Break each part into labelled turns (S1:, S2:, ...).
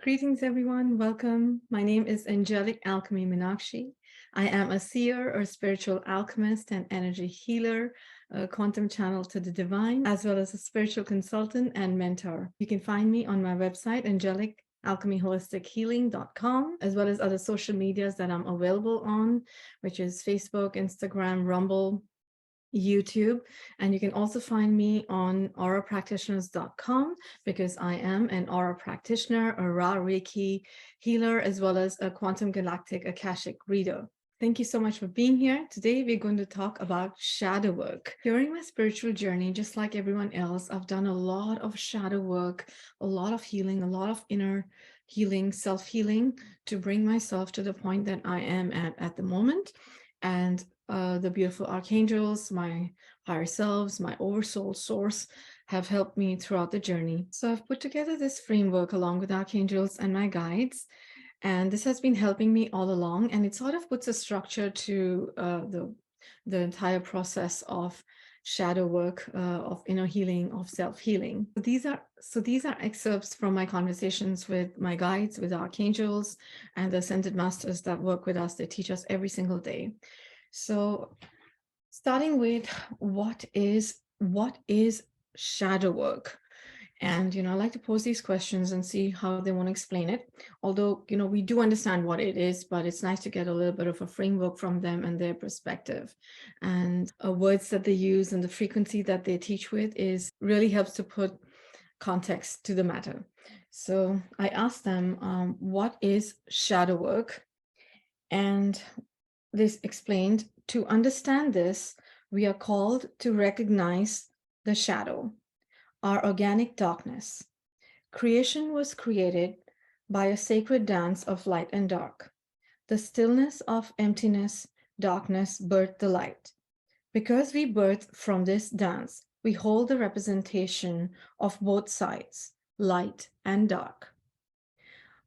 S1: Greetings, everyone. Welcome. My name is Angelic Alchemy Meenakshi. I am a seer or spiritual alchemist and energy healer, a quantum channel to the divine, as well as a spiritual consultant and mentor. You can find me on my website, angelicalchemyholistichealing.com, as well as other social medias that I'm available on, which is Facebook, Instagram, Rumble, YouTube, and you can also find me on aurapractitioners.com because I am an aura practitioner, a raw Reiki healer, as well as a quantum galactic Akashic reader. Thank you so much for being here. Today, we're going to talk about shadow work. During my spiritual journey, just like everyone else, I've done a lot of shadow work, a lot of healing, a lot of inner healing, self-healing to bring myself to the point that I am at the moment. And the beautiful archangels, my higher selves, my oversoul source have helped me throughout the journey. So I've put together this framework along with archangels and my guides. And this has been helping me all along. And it sort of puts a structure to the entire process of shadow work, of inner healing, of self-healing. These are excerpts from my conversations with my guides, with archangels, and the ascended masters that work with us. They teach us every single day. So starting with what is shadow work? And, I like to pose these questions and see how they want to explain it. Although, we do understand what it is, but it's nice to get a little bit of a framework from them and their perspective. And words that they use and the frequency that they teach with really helps to put context to the matter. So I asked them, what is shadow work? And this explained, to understand this, we are called to recognize the shadow, our organic darkness. Creation was created by a sacred dance of light and dark. The stillness of emptiness, darkness birthed the light. Because we birth from this dance, we hold the representation of both sides, light and dark.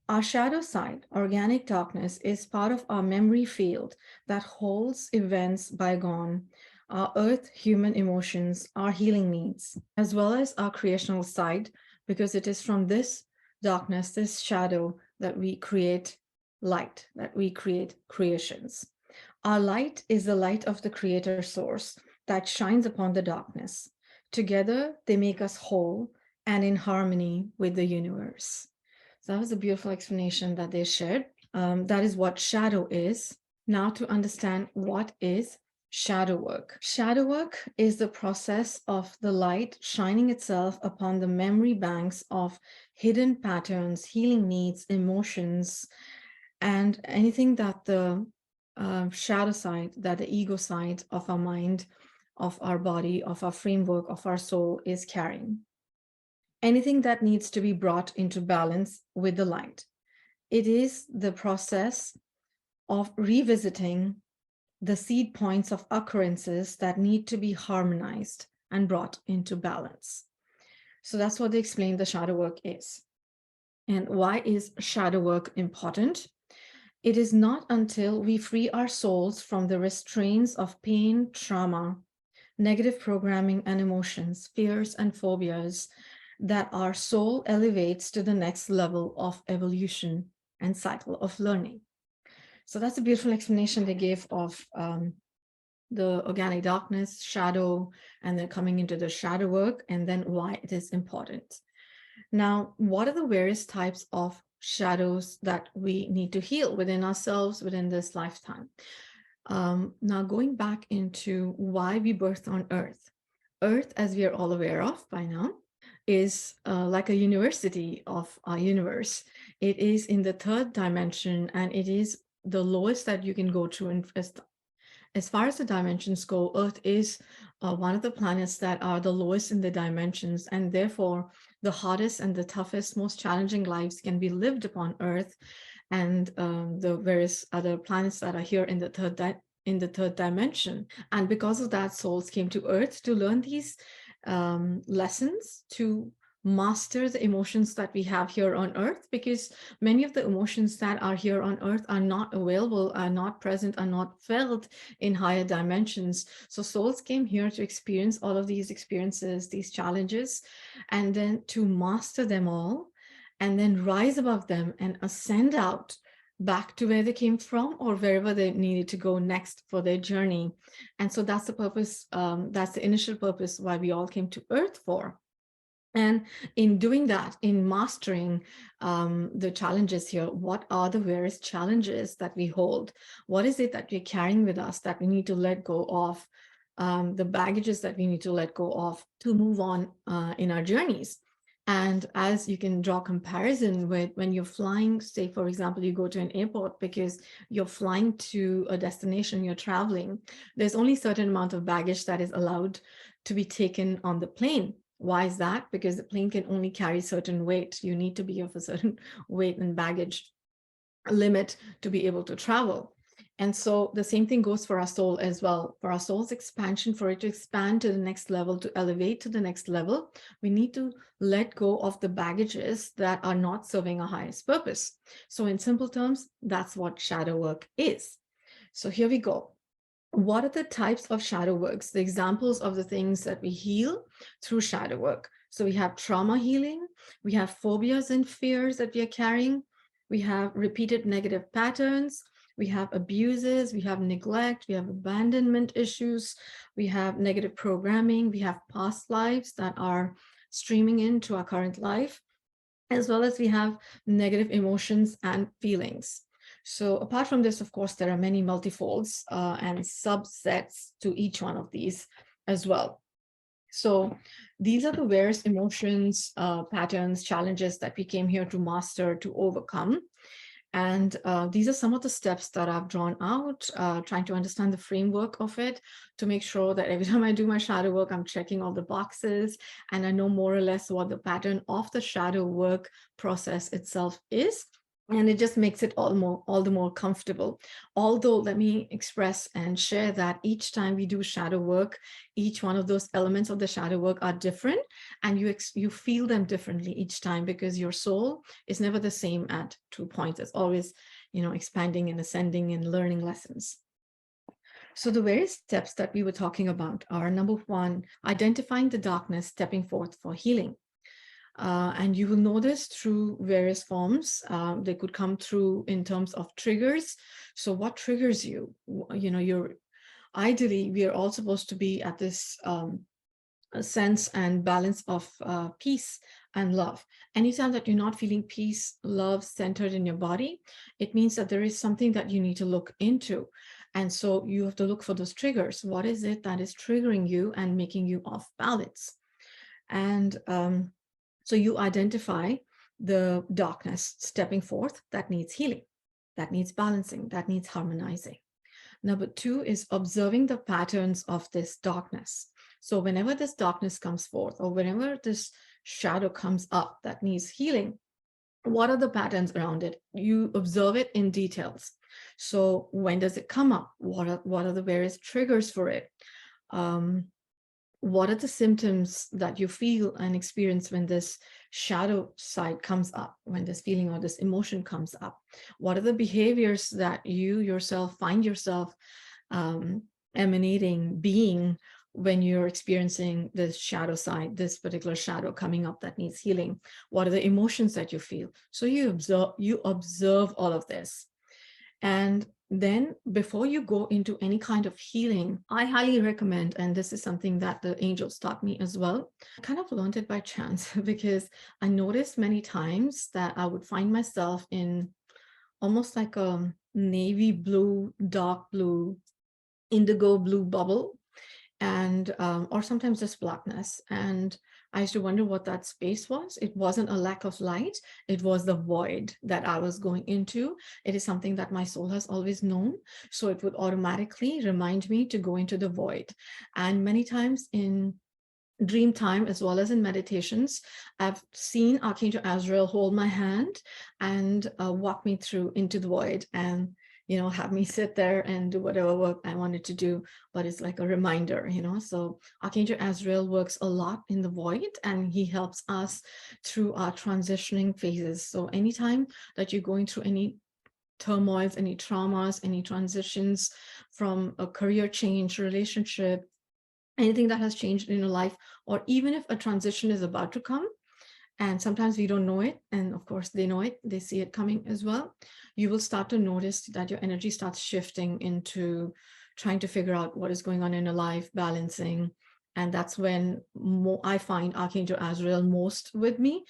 S1: Our shadow side, organic darkness, is part of our memory field that holds events bygone, our earth human emotions, our healing needs, as well as our creational side, because it is from this darkness, this shadow, that we create light, that we create creations. Our light is the light of the creator source that shines upon the darkness. Together, they make us whole and in harmony with the universe. So that was a beautiful explanation that they shared. That is what shadow is. Now to understand what is shadow work. Shadow work is the process of the light shining itself upon the memory banks of hidden patterns, healing needs, emotions, and anything that the shadow side, that the ego side of our mind, of our body, of our framework, of our soul is carrying. Anything that needs to be brought into balance with the light. It is the process of revisiting the seed points of occurrences that need to be harmonized and brought into balance. So that's what they explain the shadow work is. And why is shadow work important? It is not until we free our souls from the restraints of pain, trauma, negative programming and emotions, fears and phobias, that our soul elevates to the next level of evolution and cycle of learning. So that's a beautiful explanation they gave of the organic darkness, shadow, and then coming into the shadow work, and then why it is important. Now, what are the various types of shadows that we need to heal within ourselves within this lifetime? Now, going back into why we birthed on Earth. Earth, as we are all aware of by now, is like a university of our universe. It is in the third dimension, and it is the lowest that you can go to. And as far as the dimensions go, Earth is one of the planets that are the lowest in the dimensions, and therefore the hardest and the toughest, most challenging lives can be lived upon Earth, and the various other planets that are here in the third dimension. And because of that, souls came to Earth to learn these lessons, to master the emotions that we have here on Earth, because many of the emotions that are here on Earth are not available, are not present, are not felt in higher dimensions. So souls came here to experience all of these experiences, these challenges, and then to master them all and then rise above them and ascend out back to where they came from or wherever they needed to go next for their journey. And so that's the purpose, that's the initial purpose why we all came to Earth for. And in doing that, in mastering the challenges here, what are the various challenges that we hold? What is it that we're carrying with us that we need to let go of, the baggages that we need to let go of to move on in our journeys? And as you can draw comparison with when you're flying, say, for example, you go to an airport because you're flying to a destination, you're traveling, there's only a certain amount of baggage that is allowed to be taken on the plane. Why is that? Because the plane can only carry certain weight. You need to be of a certain weight and baggage limit to be able to travel. And so the same thing goes for our soul as well. For our soul's expansion, for it to expand to the next level, to elevate to the next level, we need to let go of the baggages that are not serving our highest purpose. So in simple terms, that's what shadow work is. So here we go. What are the types of shadow works, the examples of the things that we heal through shadow work? So we have trauma healing, we have phobias and fears that we are carrying, we have repeated negative patterns, we have abuses, we have neglect, we have abandonment issues, we have negative programming, we have past lives that are streaming into our current life, as well as we have negative emotions and feelings. So apart from this, of course, there are many multifolds and subsets to each one of these as well. So these are the various emotions, patterns, challenges that we came here to master, to overcome. And these are some of the steps that I've drawn out, trying to understand the framework of it to make sure that every time I do my shadow work, I'm checking all the boxes and I know more or less what the pattern of the shadow work process itself is. And it just makes it all the more comfortable. Although, let me express and share that each time we do shadow work, each one of those elements of the shadow work are different, and you feel them differently each time, because your soul is never the same at 2 points. It's always, expanding and ascending and learning lessons. So the various steps that we were talking about are, number one, identifying the darkness, stepping forth for healing. And you will know this through various forms. They could come through in terms of triggers. So what triggers you? Ideally, we are all supposed to be at this sense and balance of peace and love. Anytime that you're not feeling peace, love centered in your body, it means that there is something that you need to look into. And so you have to look for those triggers. What is it that is triggering you and making you off balance? And so you identify the darkness stepping forth that needs healing, that needs balancing, that needs harmonizing. Number two is observing the patterns of this darkness. So whenever this darkness comes forth, or whenever this shadow comes up that needs healing, what are the patterns around it? You observe it in details. So when does it come up? What are the various triggers for it? What are the symptoms that you feel and experience when this shadow side comes up, when this feeling or this emotion comes up? What are the behaviors that you yourself find yourself emanating, being, when you're experiencing this shadow side, this particular shadow coming up that needs healing? What are the emotions that you feel? So you observe all of this. And then before you go into any kind of healing, I highly recommend, and this is something that the angels taught me as well, I kind of learned it by chance because I noticed many times that I would find myself in almost like a navy blue, dark blue, indigo blue bubble, and or sometimes just blackness. And I used to wonder what that space was. It wasn't a lack of light. It was the void that I was going into. It is something that my soul has always known. So it would automatically remind me to go into the void. And many times in dream time, as well as in meditations, I've seen Archangel Azrael hold my hand and walk me through into the void, and have me sit there and do whatever work I wanted to do. But it's like a reminder, so Archangel Azrael works a lot in the void, and he helps us through our transitioning phases. So anytime that you're going through any turmoils, any traumas, any transitions from a career change, relationship, anything that has changed in your life, or even if a transition is about to come, and sometimes we don't know it, and of course they know it, they see it coming as well, you will start to notice that your energy starts shifting into trying to figure out what is going on in your life, balancing. And that's when I find Archangel Azrael most with me.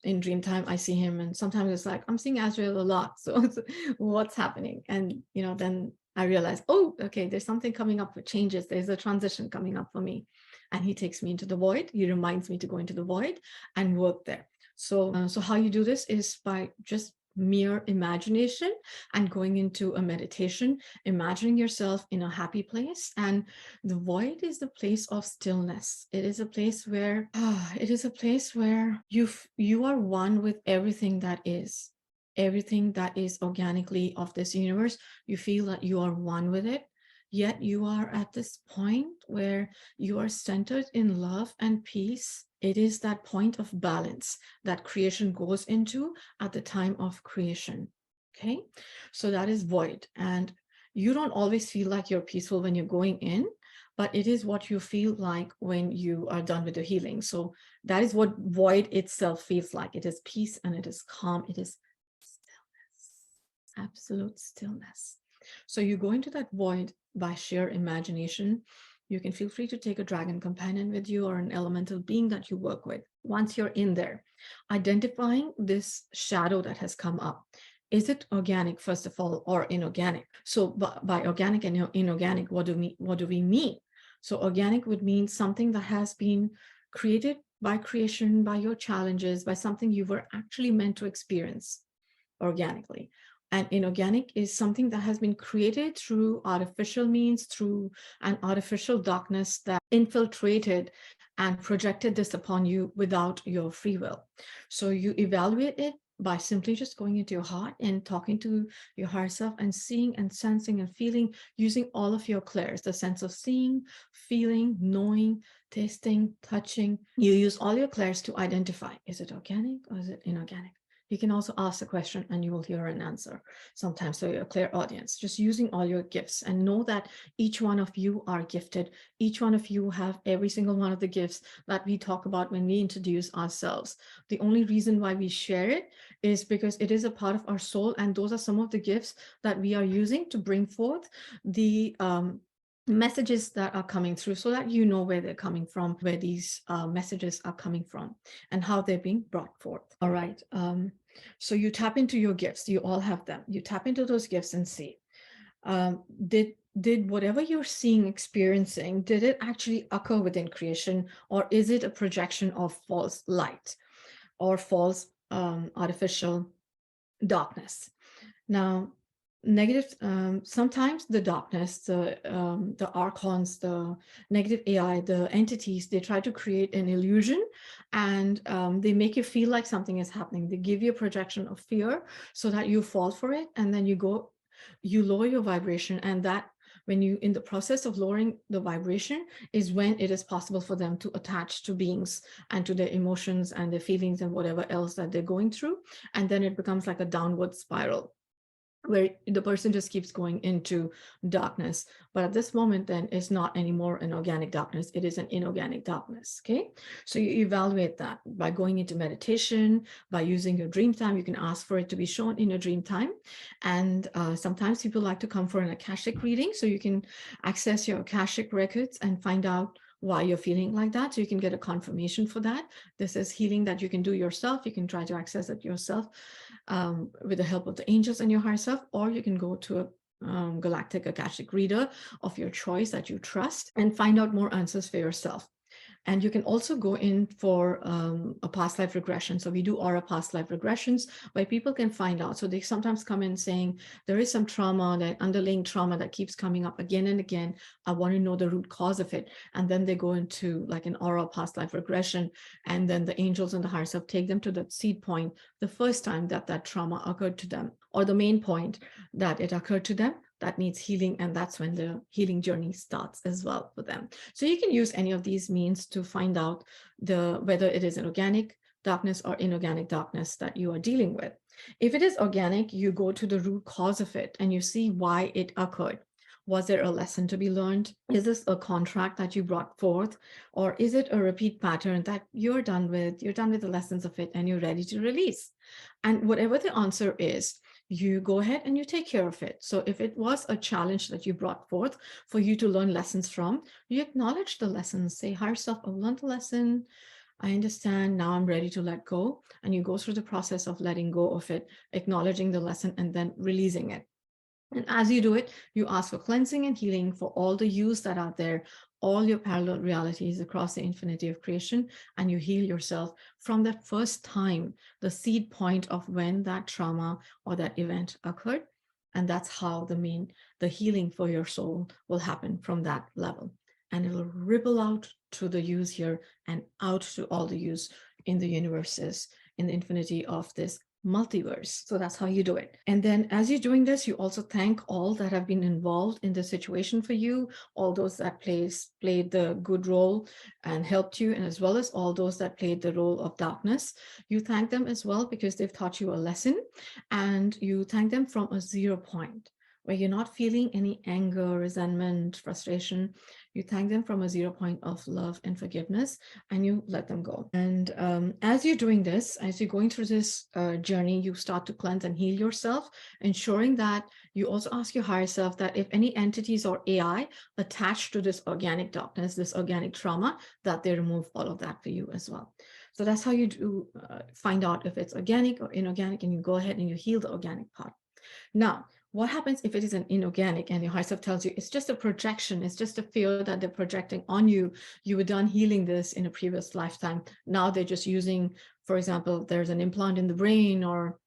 S1: In dream time, I see him, and sometimes it's like I'm seeing Azrael a lot. So what's happening? And then I realize, oh, okay, there's something coming up with changes. There's a transition coming up for me. And he takes me into the void. He reminds me to go into the void and work there. So how you do this is by just mere imagination and going into a meditation, imagining yourself in a happy place. And the void is the place of stillness. It is a place where you are one with everything that is. Everything that is organically of this universe, you feel that you are one with it. Yet you are at this point where you are centered in love and peace. It is that point of balance that creation goes into at the time of creation. Okay, so that is void. And you don't always feel like you're peaceful when you're going in, but it is what you feel like when you are done with the healing. So that is what void itself feels like. It is peace and it is calm. It is stillness, absolute stillness. So you go into that void by sheer imagination. You can feel free to take a dragon companion with you or an elemental being that you work with. Once you're in there, identifying this shadow that has come up. Is it organic, first of all, or inorganic? So by organic and inorganic, what do we mean? So organic would mean something that has been created by creation, by your challenges, by something you were actually meant to experience organically. And inorganic is something that has been created through artificial means, through an artificial darkness that infiltrated and projected this upon you without your free will. So you evaluate it by simply just going into your heart and talking to your higher self and seeing and sensing and feeling, using all of your clairs, the sense of seeing, feeling, knowing, tasting, touching. You use all your clairs to identify, is it organic or is it inorganic? You can also ask the question and you will hear an answer sometimes. So you're a clear audience, just using all your gifts, and know that each one of you are gifted. Each one of you have every single one of the gifts that we talk about when we introduce ourselves. The only reason why we share it is because it is a part of our soul. And those are some of the gifts that we are using to bring forth the messages that are coming through, so that you know where they're coming from, where these messages are coming from, and how they're being brought forth. All right. So you tap into your gifts. You all have them. You tap into those gifts and see, did whatever you're seeing, experiencing, did it actually occur within creation, or is it a projection of false light or false artificial darkness? Now, negative, sometimes the darkness, the archons, the negative AI, the entities, they try to create an illusion, and they make you feel like something is happening. They give you a projection of fear so that you fall for it, and then you lower your vibration. And that, when you in the process of lowering the vibration, is when it is possible for them to attach to beings and to their emotions and their feelings and whatever else that they're going through. And then it becomes like a downward spiral where the person just keeps going into darkness. But at this moment, then, it's not anymore an organic darkness, it is an inorganic darkness. Okay, so you evaluate that by going into meditation, by using your dream time. You can ask for it to be shown in your dream time. And sometimes people like to come for an Akashic reading, so you can access your Akashic records and find out why you're feeling like that, so you can get a confirmation for that. This is healing that you can do yourself. You can try to access it yourself with the help of the angels and your higher self, or you can go to a galactic Akashic reader of your choice that you trust and find out more answers for yourself. And you can also go in for a past life regression. So we do aura past life regressions where people can find out. So they sometimes come in saying, there is some trauma, that underlying trauma that keeps coming up again and again. I want to know the root cause of it. And then they go into like an aura past life regression. And then the angels and the higher self take them to that seed point, the first time that that trauma occurred to them, or the main point that it occurred to them that needs healing. And that's when the healing journey starts as well for them. So you can use any of these means to find out whether it is an organic darkness or inorganic darkness that you are dealing with. If it is organic, you go to the root cause of it and you see why it occurred. Was there a lesson to be learned? Is this a contract that you brought forth? Or is it a repeat pattern that you're done with the lessons of it and you're ready to release? And whatever the answer is, you go ahead and you take care of it. So if it was a challenge that you brought forth for you to learn lessons from, you acknowledge the lessons, say, higher self, I've learned the lesson. I understand, now I'm ready to let go. And you go through the process of letting go of it, acknowledging the lesson, and then releasing it. And as you do it, you ask for cleansing and healing for all the yous that are there, all your parallel realities across the infinity of creation, and you heal yourself from that first time, the seed point of when that trauma or that event occurred. And that's how the healing for your soul will happen from that level. And it'll ripple out to the yous here and out to all the yous in the universes, in the infinity of this multiverse. So that's how you do it. And then as you're doing this, you also thank all that have been involved in the situation for you, all those that played the good role and helped you, and as well as all those that played the role of darkness. You thank them as well because they've taught you a lesson, and you thank them from a 0 point where you're not feeling any anger, resentment, frustration. You thank them from a 0 point of love and forgiveness, and you let them go. And as you're doing this, as you're going through this journey, you start to cleanse and heal yourself, ensuring that you also ask your higher self that if any entities or AI attached to this organic darkness, this organic trauma, that they remove all of that for you as well. So that's how you do find out if it's organic or inorganic, and you go ahead and you heal the organic part. Now, what happens if it is an inorganic and your higher self tells you it's just a projection, it's just a fear that they're projecting on you? You were done healing this in a previous lifetime. Now they're just using, for example, there's an implant in the brain or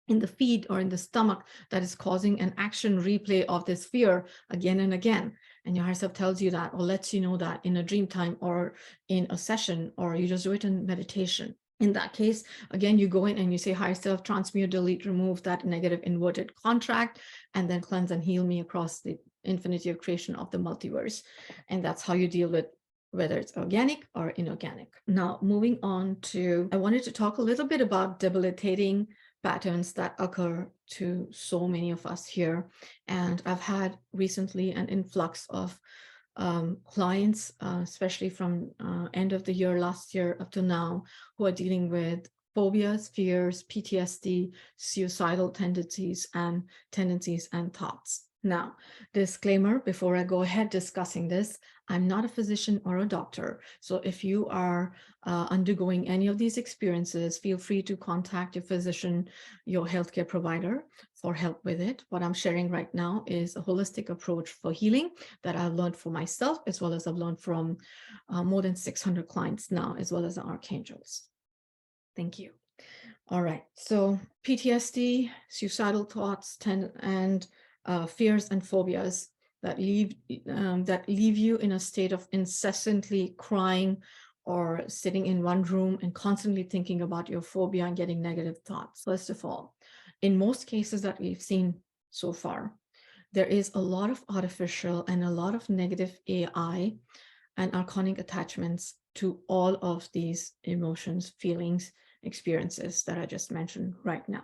S1: in the feet or in the stomach that is causing an action replay of this fear again and again. And your higher self tells you that, or lets you know that in a dream time or in a session, or you just do it in meditation. In that case, again, you go in and you say, higher self, transmute, delete, remove that negative inverted contract, and then cleanse and heal me across the infinity of creation of the multiverse. And that's how you deal with whether it's organic or inorganic. Now, moving on to, I wanted to talk a little bit about debilitating patterns that occur to so many of us here. And I've had recently an influx of clients, especially from end of the year, last year up to now, who are dealing with phobias, fears, PTSD, suicidal tendencies and thoughts. Now, disclaimer, before I go ahead discussing this, I'm not a physician or a doctor. So if you are undergoing any of these experiences, feel free to contact your physician, your healthcare provider for help with it. What I'm sharing right now is a holistic approach for healing that I've learned for myself, as well as I've learned from more than 600 clients now, as well as the archangels. Thank you. All right. So PTSD, suicidal thoughts, and fears and phobias that leave you in a state of incessantly crying or sitting in one room and constantly thinking about your phobia and getting negative thoughts. First of all, in most cases that we've seen so far, there is a lot of artificial and a lot of negative AI and archonic attachments to all of these emotions, feelings, experiences that I just mentioned right now.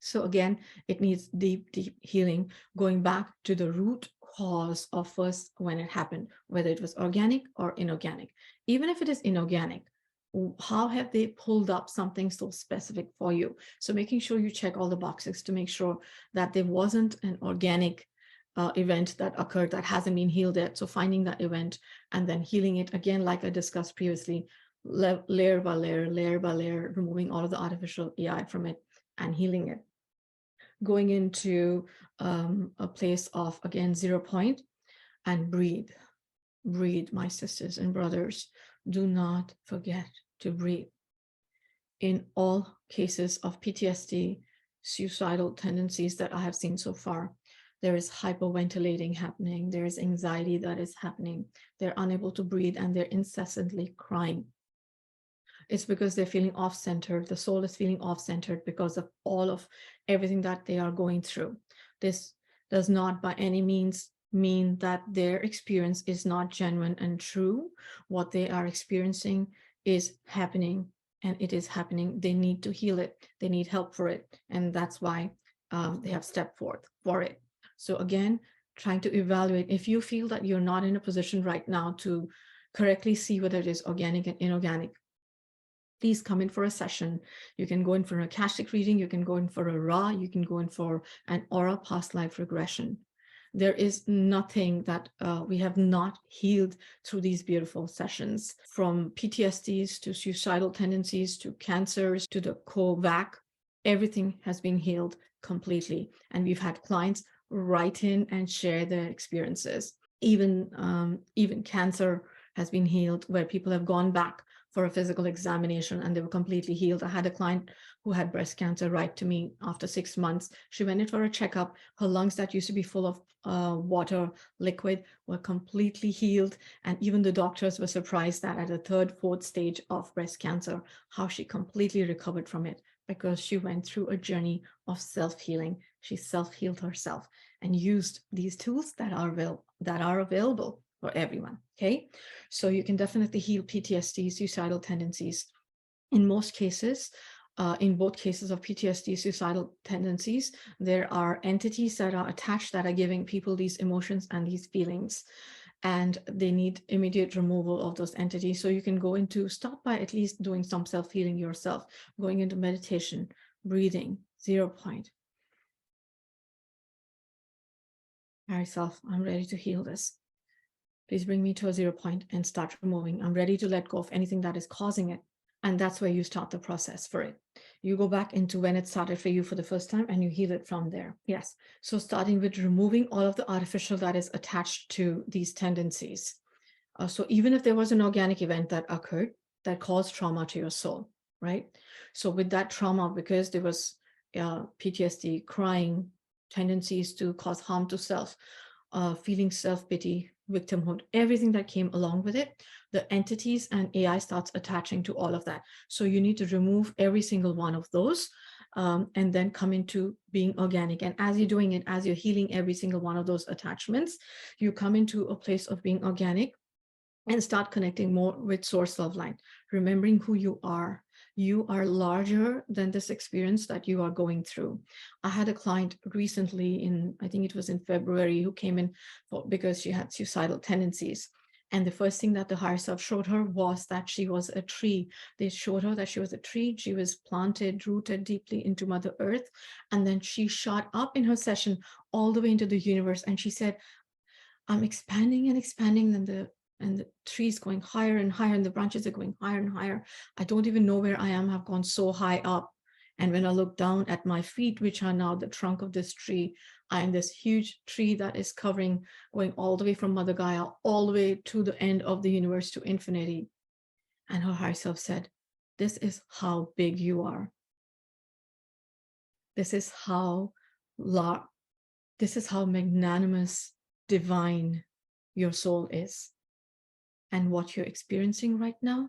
S1: So again, it needs deep, deep healing, going back to the root cause of first when it happened, whether it was organic or inorganic. Even if it is inorganic, how have they pulled up something so specific for you? So making sure you check all the boxes to make sure that there wasn't an organic event that occurred that hasn't been healed yet. So finding that event and then healing it again, like I discussed previously, layer by layer, removing all of the artificial AI from it and healing it. Going into a place of, again, 0 point, and breathe. Breathe, my sisters and brothers. Do not forget to breathe. In all cases of PTSD, suicidal tendencies that I have seen so far, there is hyperventilating happening. There is anxiety that is happening. They're unable to breathe and they're incessantly crying. It's because they're feeling off-centered. The soul is feeling off-centered because of all of everything that they are going through. This does not by any means mean that their experience is not genuine and true. What they are experiencing is happening, and it is happening. They need to heal it. They need help for it. And that's why they have stepped forth for it. So again, trying to evaluate. If you feel that you're not in a position right now to correctly see whether it is organic and inorganic, please come in for a session. You can go in for an Akashic reading, you can go in for a Ra, you can go in for an aura past life regression. There is nothing that we have not healed through these beautiful sessions, from PTSDs to suicidal tendencies to cancers to the COVAC. Everything has been healed completely. And we've had clients write in and share their experiences. Even cancer has been healed, where people have gone back for a physical examination and they were completely healed. I had a client who had breast cancer write to me after 6 months. She went in for a checkup. Her lungs that used to be full of water, liquid, were completely healed. And even the doctors were surprised that at the 3rd, 4th stage of breast cancer, how she completely recovered from it, because she went through a journey of self-healing. She self-healed herself and used these tools that are available for everyone. Okay, so you can definitely heal PTSD, suicidal tendencies. In most cases, in both cases of PTSD, suicidal tendencies, there are entities that are attached that are giving people these emotions and these feelings, and they need immediate removal of those entities. So you can start by at least doing some self-healing yourself, going into meditation, breathing, 0 point. Higher self, I'm ready to heal this. Please bring me to a 0 point and start removing. I'm ready to let go of anything that is causing it. And that's where you start the process for it. You go back into when it started for you for the first time and you heal it from there. Yes. So starting with removing all of the artificial that is attached to these tendencies. So even if there was an organic event that occurred that caused trauma to your soul, right? So with that trauma, because there was PTSD, crying, tendencies to cause harm to self, feeling self-pity, victimhood, everything that came along with it, the entities and AI starts attaching to all of that. So you need to remove every single one of those, and then come into being organic. And as you're doing it, as you're healing every single one of those attachments, you come into a place of being organic and start connecting more with source love line, remembering who you are. You are larger than this experience that you are going through. I had a client recently I think it was in February, who came in because she had suicidal tendencies. And the first thing that the higher self showed her was that she was a tree. They showed her that she was a tree. She was planted, rooted deeply into Mother Earth. And then she shot up in her session all the way into the universe. And she said, I'm expanding and expanding, and the trees going higher and higher, and the branches are going higher and higher. I don't even know where I am. I've gone so high up. And when I look down at my feet, which are now the trunk of this tree, I am this huge tree that is covering, going all the way from Mother Gaia, all the way to the end of the universe, to infinity. And her higher self said, this is how big you are. This is how magnanimous, divine your soul is. And what you're experiencing right now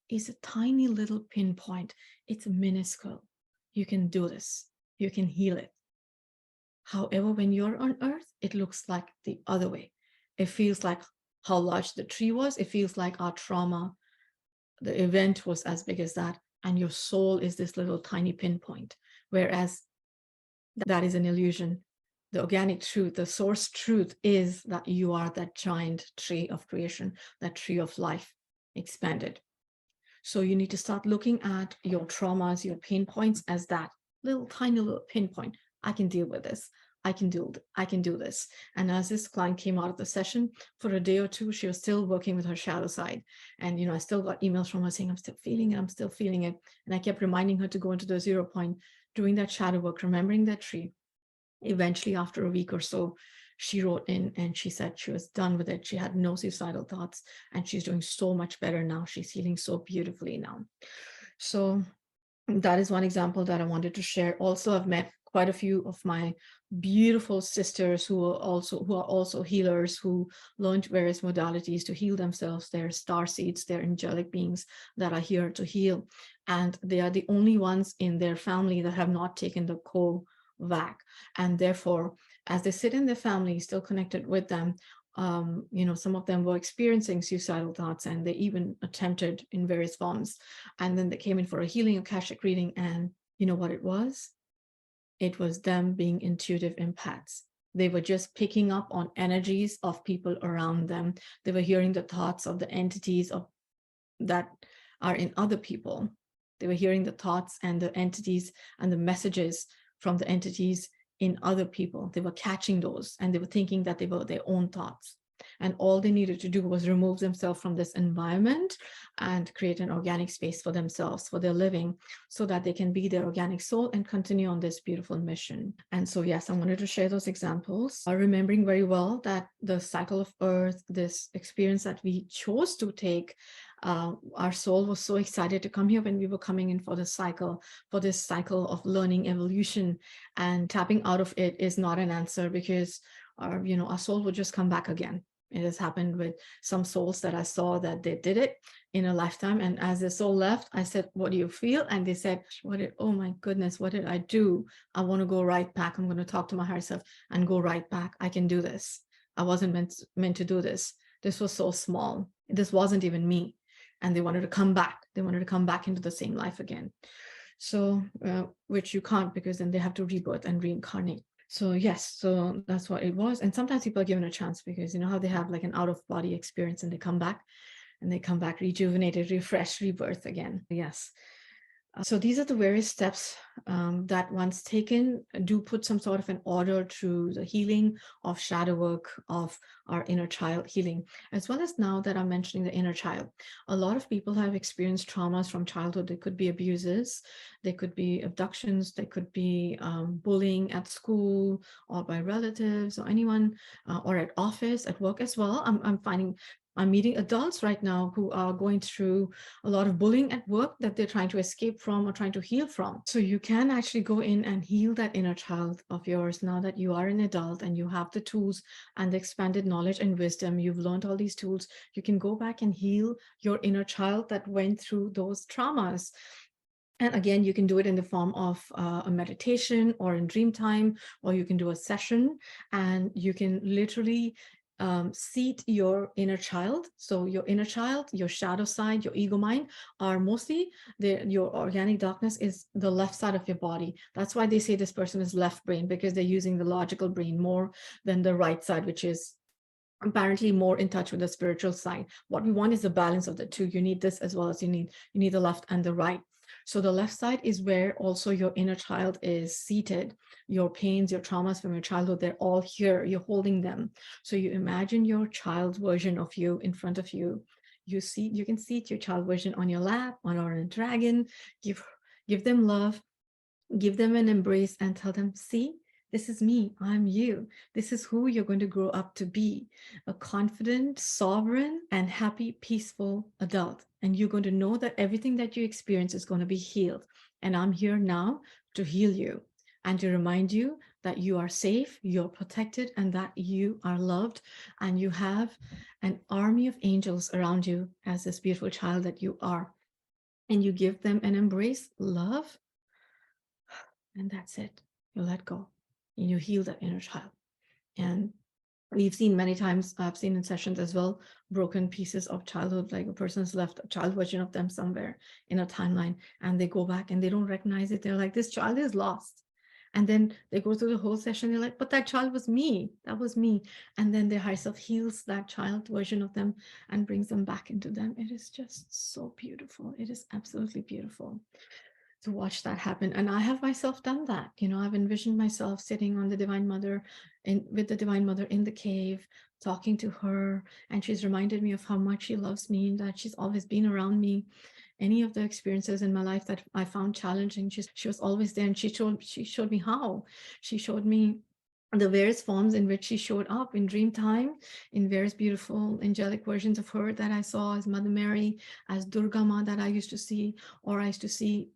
S1: is a tiny little pinpoint. It's minuscule. You can do this. You can heal it. However, when you're on Earth, it looks like the other way. It feels like how large the tree was. It feels like our trauma, the event was as big as that. And your soul is this little tiny pinpoint. Whereas that is an illusion. The organic truth, the source truth, is that you are that giant tree of creation, that tree of life expanded. So you need to start looking at your traumas, your pain points, as that little tiny little pinpoint. I can deal with this. I can do this. And as this client came out of the session, for a day or two, she was still working with her shadow side. And I still got emails from her saying, I'm still feeling it, I'm still feeling it. And I kept reminding her to go into the 0 point, doing that shadow work, remembering that tree. Eventually, after a week or so, she wrote in and she said she was done with it. She had no suicidal thoughts and she's doing so much better now. She's healing so beautifully now. So that is one example that I wanted to share. Also, I've met quite a few of my beautiful sisters who are also healers, who learned various modalities to heal themselves. They're star seeds, they're angelic beings that are here to heal. And they are the only ones in their family that have not taken the COVAC. And therefore, as they sit in their family, still connected with them, some of them were experiencing suicidal thoughts, and they even attempted in various forms. And then they came in for a healing Akashic reading, and you know what it was? It was them being intuitive empaths. They were just picking up on energies of people around them. They were hearing the thoughts of the entities of that are in other people. They were hearing the thoughts and the entities and the messages from the entities in other people. They were catching those, and they were thinking that they were their own thoughts. And all they needed to do was remove themselves from this environment and create an organic space for themselves, for their living, so that they can be their organic soul and continue on this beautiful mission. And so, yes, I wanted to share those examples, remembering very well that the cycle of Earth, this experience that we chose to take, our soul was so excited to come here when we were coming in for this cycle of learning, evolution, and tapping out of it is not an answer, because our soul will just come back again. It has happened with some souls that I saw that they did it in a lifetime, and as their soul left, I said, what do you feel? And they said, oh my goodness, what did I do? I want to go right back. I'm going to talk to my higher self and go right back. I can do this. I wasn't meant to do this. This was so small. This wasn't even me. And they wanted to come back. They wanted to come back into the same life again. So, which you can't, because then they have to rebirth and reincarnate. So yes, so that's what it was. And sometimes people are given a chance, because you know how they have like an out-of-body experience and they come back rejuvenated, refreshed, rebirth again. Yes. So these are the various steps that once taken do put some sort of an order to the healing of shadow work, of our inner child healing, as well as now that I'm mentioning the inner child. A lot of people have experienced traumas from childhood. They could be abuses, they could be abductions, they could be bullying at school or by relatives or anyone, or at office, at work as well. I'm meeting adults right now who are going through a lot of bullying at work that they're trying to escape from or trying to heal from. So you can actually go in and heal that inner child of yours now that you are an adult and you have the tools and the expanded knowledge and wisdom. You've learned all these tools. You can go back and heal your inner child that went through those traumas. And again, you can do it in the form of a meditation or in dream time, or you can do a session, and you can literally seat your inner child. So your inner child, your shadow side, your ego mind are mostly your organic darkness is the left side of your body. That's why they say this person is left brain, because they're using the logical brain more than the right side, which is apparently more in touch with the spiritual side. What we want is the balance of the two. You need this as well as you need the left and the right. So the left side is where also your inner child is seated. Your pains, your traumas from your childhood, they're all here. You're holding them. So you imagine your child version of you in front of you. You can seat your child version on your lap, on a dragon. Give them love, give them an embrace, and tell them, see, this is me, I'm you. This is who you're going to grow up to be, a confident, sovereign, and happy, peaceful adult. And you're going to know that everything that you experience is going to be healed. And I'm here now to heal you and to remind you that you are safe, you're protected, and that you are loved. And you have an army of angels around you as this beautiful child that you are. And you give them an embrace, love, and that's it. You let go. You heal that inner child. And we've seen many times, I've seen in sessions as well, broken pieces of childhood, like a person's left a child version of them somewhere in a timeline, and they go back and they don't recognize it. They're like, this child is lost. And then they go through the whole session, they're like, but that child was me. That was me. And then their higher self heals that child version of them and brings them back into them. It is just so beautiful. It is absolutely beautiful to watch that happen. And I have myself done that. I've envisioned myself sitting on the Divine Mother with the Divine Mother in the cave, talking to her. And she's reminded me of how much she loves me and that she's always been around me. Any of the experiences in my life that I found challenging, she was always there. And she showed me how. She showed me the various forms in which she showed up in dream time, in various beautiful angelic versions of her that I saw as Mother Mary, as Durga Ma that I used to see, or I used to see,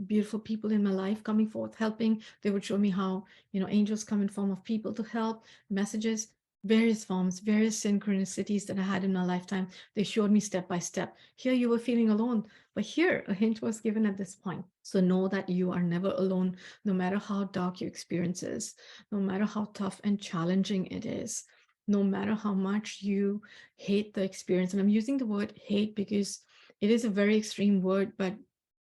S1: beautiful people in my life coming forth, helping. They would show me how, angels come in form of people to help, messages, various forms, various synchronicities that I had in my lifetime. They showed me step by step. Here you were feeling alone, but here a hint was given at this point. So know that you are never alone, no matter how dark your experience is, no matter how tough and challenging it is, no matter how much you hate the experience. And I'm using the word hate because it is a very extreme word, but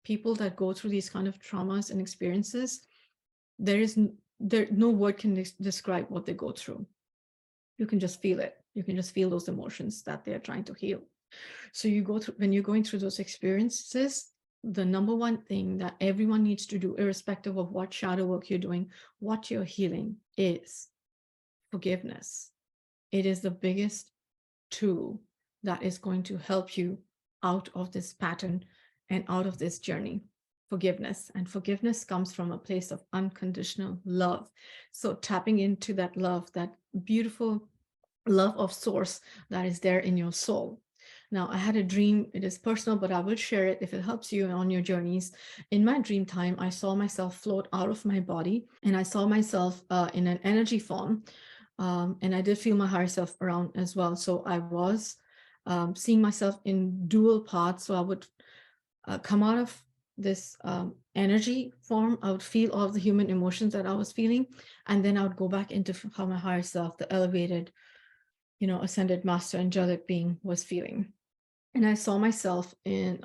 S1: people that go through these kind of traumas and experiences, there is no word can describe what they go through. You can just feel it. You can just feel those emotions that they're trying to heal. So you go through, when you're going through those experiences, the number one thing that everyone needs to do, irrespective of what shadow work you're doing, what you're healing, is forgiveness. It is the biggest tool that is going to help you out of this pattern and out of this journey. Forgiveness. And forgiveness comes from a place of unconditional love. So tapping into that love, that beautiful love of source that is there in your soul. Now, I had a dream. It is personal, but I will share it if it helps you on your journeys. In my dream time, I saw myself float out of my body, and I saw myself in an energy form. And I did feel my higher self around as well. So I was seeing myself in dual parts. So I would come out of this energy form. I would feel all of the human emotions that I was feeling. And then I would go back into how my higher self, the elevated, ascended master angelic being, was feeling. And I saw myself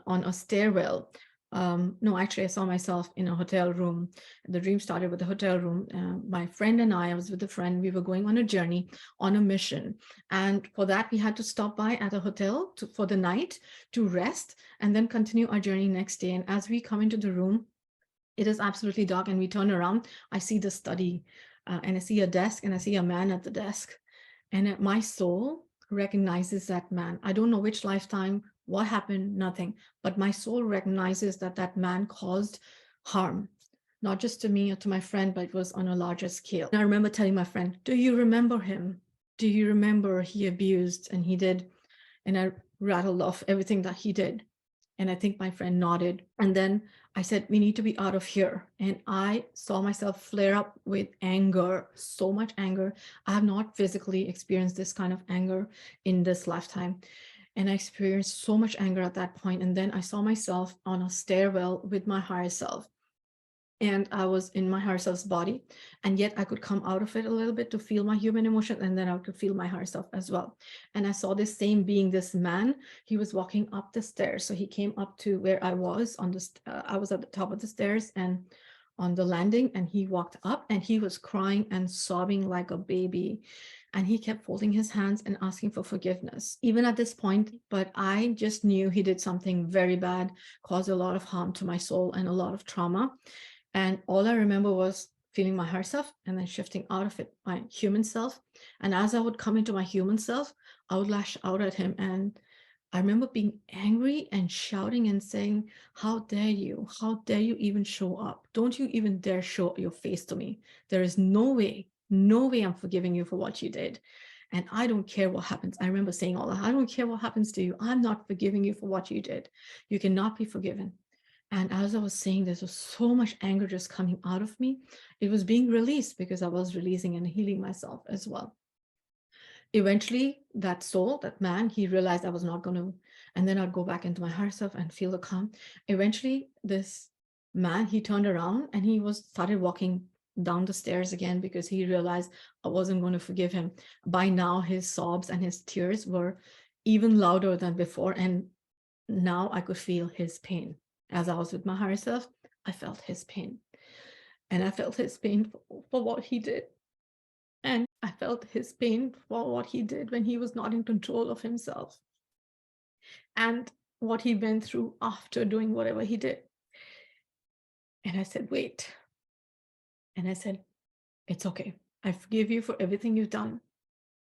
S1: on a stairwell. No, actually, I saw myself in a hotel room. The dream started with the hotel room. My friend and I was with a friend. We were going on a journey, on a mission. And for that, we had to stop by at a hotel for the night to rest and then continue our journey next day. And as we come into the room, it is absolutely dark, and we turn around. I see the study, and I see a desk, and I see a man at the desk. And my soul recognizes that man. I don't know which lifetime, what happened, nothing. But my soul recognizes that that man caused harm, not just to me or to my friend, but it was on a larger scale. And I remember telling my friend, do you remember him? Do you remember he abused and he did? And I rattled off everything that he did. And I think my friend nodded. And then I said, we need to be out of here. And I saw myself flare up with anger, so much anger. I have not physically experienced this kind of anger in this lifetime. And I experienced so much anger at that point. And then I saw myself on a stairwell with my higher self. And I was in my higher self's body, and yet I could come out of it a little bit to feel my human emotion, and then I could feel my higher self as well. And I saw this same being, this man. He was walking up the stairs. So he came up to where I was on the. I was at the top of the stairs and on the landing, and he walked up, and he was crying and sobbing like a baby. And he kept folding his hands and asking for forgiveness, even at this point. But I just knew he did something very bad, caused a lot of harm to my soul and a lot of trauma. And all I remember was feeling my higher self and then shifting out of it, my human self. And as I would come into my human self, I would lash out at him. And I remember being angry and shouting and saying, how dare you? How dare you even show up? Don't you even dare show your face to me. There is no way I'm forgiving you for what you did. And I don't care what happens. I remember saying all that. I don't care what happens to you. I'm not forgiving you for what you did. You cannot be forgiven. And as I was saying, there was so much anger just coming out of me. It was being released because I was releasing and healing myself as well. Eventually, that soul, that man, he realized I was not going to, and then I'd go back into my higher self and feel the calm. Eventually, this man, he turned around and he started walking down the stairs again because he realized I wasn't going to forgive him. By now, his sobs and his tears were even louder than before. And now I could feel his pain. As I was with my higher self, I felt his pain. And I felt his pain for what he did. And I felt his pain for what he did when he was not in control of himself. And what he went through after doing whatever he did. And I said, wait. And I said, it's okay. I forgive you for everything you've done.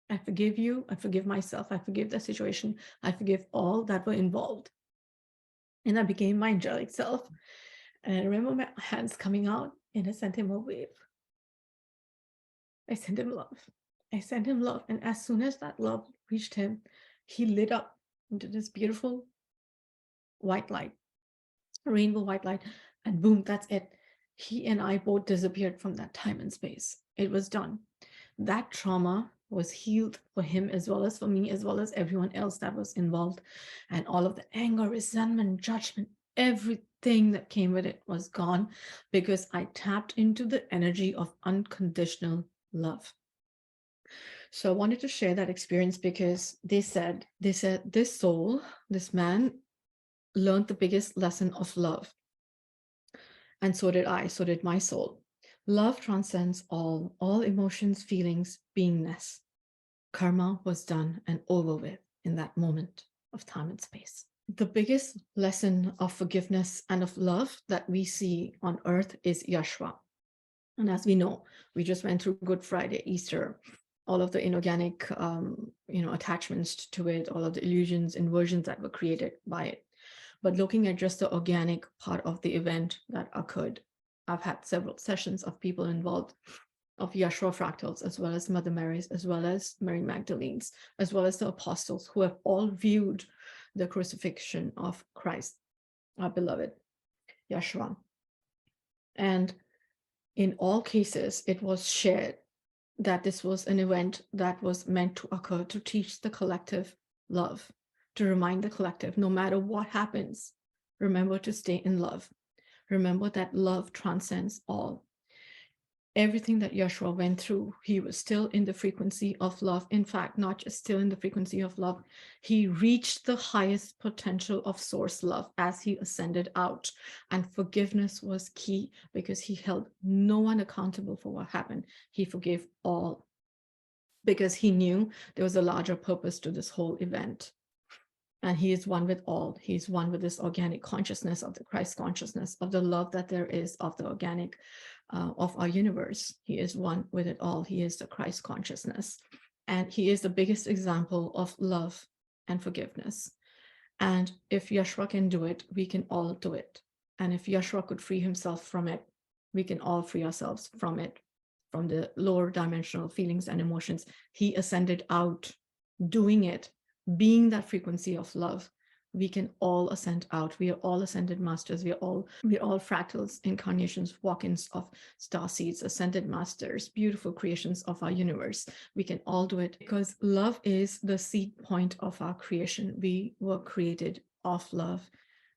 S1: I forgive you. I forgive myself. I forgive the situation. I forgive all that were involved. And I became my angelic self. And I remember my hands coming out, and I sent him a wave. I sent him love. I sent him love. And as soon as that love reached him, he lit up into this beautiful white light, rainbow white light. And boom, that's it. He and I both disappeared from that time and space. It was done. That trauma was healed for him as well as for me, as well as everyone else that was involved. And all of the anger, resentment, judgment, everything that came with it was gone because I tapped into the energy of unconditional love. So I wanted to share that experience because they said this soul, this man, learned the biggest lesson of love. And so did I, so did my soul. Love transcends all emotions, feelings, beingness. Karma was done and over with in that moment of time and space. The biggest lesson of forgiveness and of love that we see on earth is Yashua. And as we know, we just went through Good Friday, Easter, all of the inorganic attachments to it, all of the illusions, inversions that were created by it. But looking at just the organic part of the event that occurred, I've had several sessions of people involved, of Yeshua fractals, as well as Mother Mary's, as well as Mary Magdalene's, as well as the apostles, who have all viewed the crucifixion of Christ, our beloved Yeshua. And in all cases, it was shared that this was an event that was meant to occur to teach the collective love, to remind the collective, no matter what happens, remember to stay in love. Remember that love transcends all. Everything that Yeshua went through, he was still in the frequency of love. In fact, not just still in the frequency of love, he reached the highest potential of source love as he ascended out. And forgiveness was key because he held no one accountable for what happened. He forgave all because he knew there was a larger purpose to this whole event. And he is one with all. He's one with this organic consciousness of the Christ consciousness, of the love that there is of the organic of our universe. He is one with it all. He is the Christ consciousness. And he is the biggest example of love and forgiveness. And if Yeshua can do it, we can all do it. And if Yeshua could free himself from it, we can all free ourselves from it, from the lower dimensional feelings and emotions. He ascended out doing it, being that frequency of love. We can all ascend out. We are all ascended masters. We're all fractals, incarnations, walk-ins of star seeds, ascended masters, beautiful creations of our universe. We can all do it because love is the seed point of our creation. We were created of love.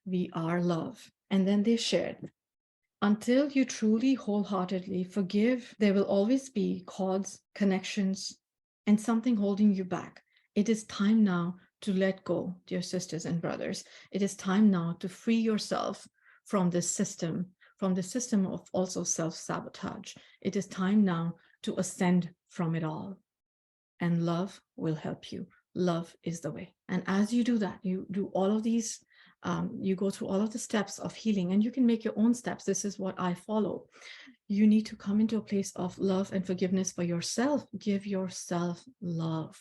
S1: We are love. And then they shared, until you truly wholeheartedly forgive, there will always be cords, connections, and something holding you back. It is time now to let go, dear sisters and brothers. It is time now to free yourself from this system of also self-sabotage. It is time now to ascend from it all. And love will help you. Love is the way. And as you do that, you do all of these, you go through all of the steps of healing, and you can make your own steps. This is what I follow. You need to come into a place of love and forgiveness for yourself. Give yourself love.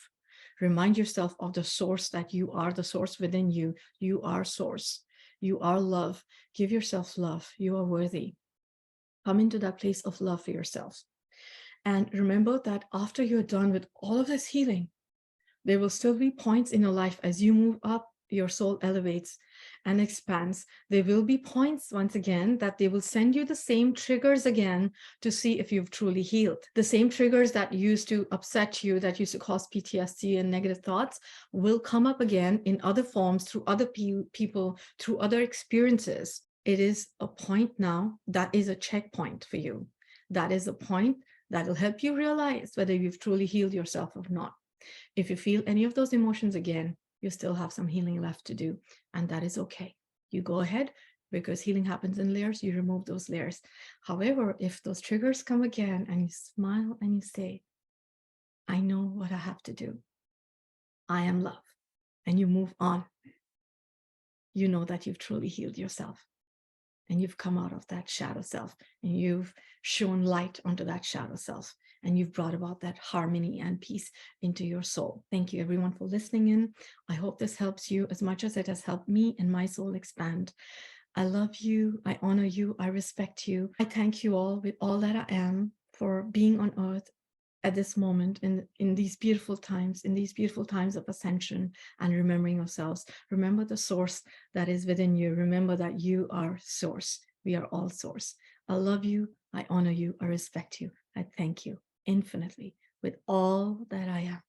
S1: Remind yourself of the source that you are, the source within you. You are source. You are love. Give yourself love. You are worthy. Come into that place of love for yourself. And remember that after you're done with all of this healing, there will still be points in your life as you move up, your soul elevates and expands. There will be points, once again, that they will send you the same triggers again to see if you've truly healed. The same triggers that used to upset you, that used to cause PTSD and negative thoughts, will come up again in other forms, through other people, through other experiences. It is a point now that is a checkpoint for you. That is a point that will help you realize whether you've truly healed yourself or not. If you feel any of those emotions again, you still have some healing left to do, and that is okay. You go ahead, because healing happens in layers. You remove those layers. However, if those triggers come again and you smile and you say, I know what I have to do. I am love. And you move on. You know that you've truly healed yourself. And you've come out of that shadow self, and you've shown light onto that shadow self, and you've brought about that harmony and peace into your soul. Thank you, everyone, for listening in. I hope this helps you as much as it has helped me and my soul expand. I love you. I honor you. I respect you. I thank you all with all that I am for being on earth at this moment, in these beautiful times, of ascension and remembering ourselves. Remember the source that is within you. Remember that you are source. We are all source. I love you. I honor you. I respect you. I thank you infinitely with all that I am.